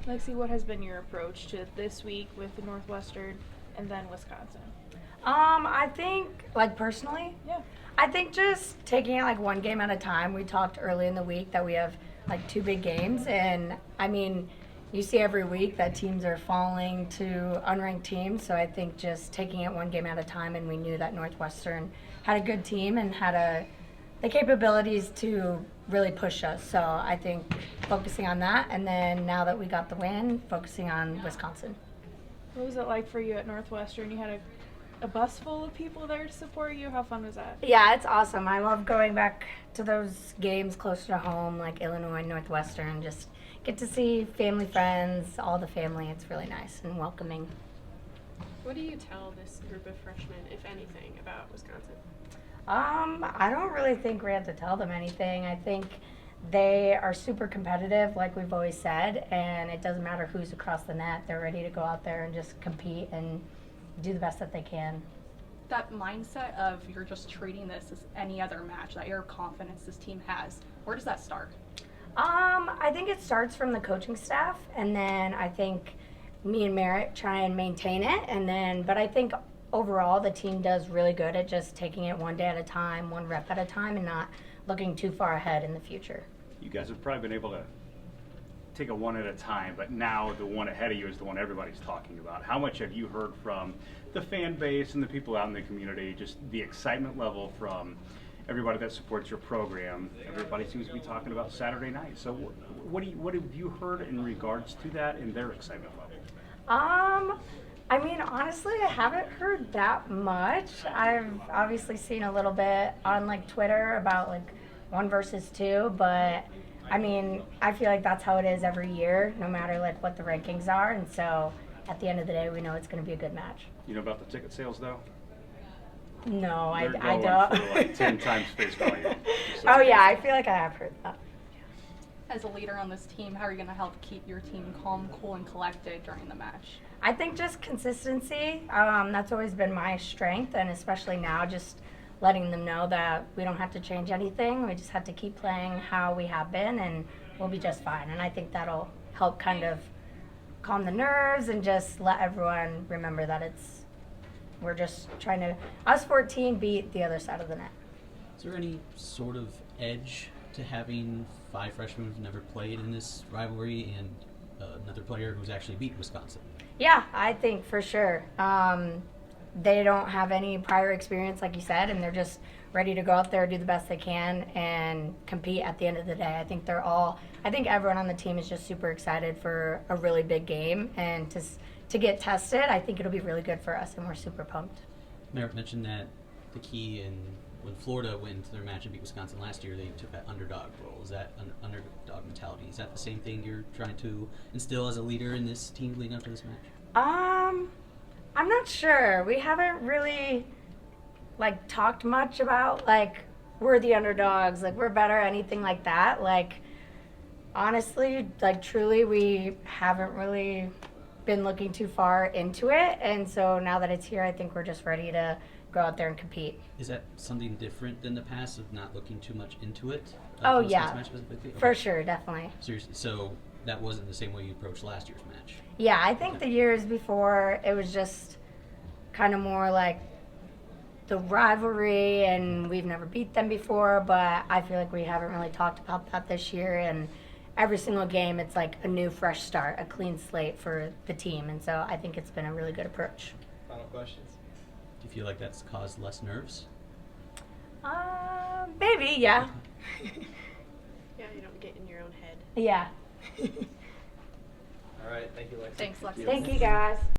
Lexi, what has been your approach to this week with Northwestern and then Wisconsin? I think, like, personally, Yeah. I think just taking it like one game at a time. We talked early in the week that we have like 2 big games, and I mean, you see every week that teams are falling to unranked teams. So I think just taking it one game at a time, and we knew that Northwestern had a good team and had the capabilities to really push us. So I think focusing on that, and then now that we got the win, focusing on Wisconsin. What was it like for you at Northwestern? You had a bus full of people there to support you. How fun was that? Yeah, it's awesome. I love going back to those games closer to home, like Illinois, Northwestern. Just get to see family, friends, all the family. It's really nice and welcoming. What do you tell this group of freshmen, if anything, about Wisconsin? I don't really think we have to tell them anything. I think they are super competitive, like we've always said, and it doesn't matter who's across the net. They're ready to go out there and just compete and do the best that they can. That mindset of you're just treating this as any other match, that your confidence this team has, where does that start? I think it starts from the coaching staff, and then I think me and Merritt try and maintain it, but I think overall the team does really good at just taking it one day at a time, one rep at a time, and not looking too far ahead in the future. You guys have probably been able to take it one at a time, but now the one ahead of you is the one everybody's talking about. How much have you heard from the fan base and the people out in the community, just the excitement level from everybody that supports your program? Everybody seems to be talking about Saturday night. So what have you heard in regards to that and their excitement level? I mean, honestly, I haven't heard that much. I've obviously seen a little bit on like Twitter about like 1 versus 2, but I mean, I feel like that's how it is every year, no matter like what the rankings are. And so at the end of the day, we know it's going to be a good match. You know about the ticket sales though? No, I They're don't. going for like 10 times face value. Oh yeah, I feel like I have heard that. As a leader on this team, how are you going to help keep your team calm, cool, and collected during the match? I think just consistency. That's always been my strength, and especially now, just letting them know that we don't have to change anything. We just have to keep playing how we have been, and we'll be just fine. And I think that'll help kind of calm the nerves and just let everyone remember that we're just trying to, us 14, beat the other side of the net. Is there any sort of edge to having 5 freshmen who've never played in this rivalry and another player who's actually beat Wisconsin? Yeah, I think for sure. They don't have any prior experience, like you said, and they're just ready to go out there, do the best they can, and compete at the end of the day. I think everyone on the team is just super excited for a really big game, and to get tested, I think it'll be really good for us, and we're super pumped. Merritt mentioned that the key when Florida went into their match and beat Wisconsin last year, they took that underdog role. Is that an underdog mentality? Is that the same thing you're trying to instill as a leader in this team leading up to this match? I'm not sure. We haven't really like talked much about like we're the underdogs, like we're better, anything like that. Like honestly, like truly, we haven't really been looking too far into it, and so now that it's here, I think we're just ready to go out there and compete. Is that something different than the past of not looking too much into it? Oh for this yeah, match specifically? Okay. For sure, definitely. Seriously, so that wasn't the same way you approached last year's match? Yeah, I think the years before it was just kind of more like the rivalry, and we've never beat them before, but I feel like we haven't really talked about that this year, and every single game it's like a new fresh start, a clean slate for the team, and so I think it's been a really good approach. Final questions? Do you feel like that's caused less nerves? Maybe, yeah. Yeah, you don't get in your own head. Yeah. All right, thank you, Lexi. Thanks, Lexi. Thank you, guys.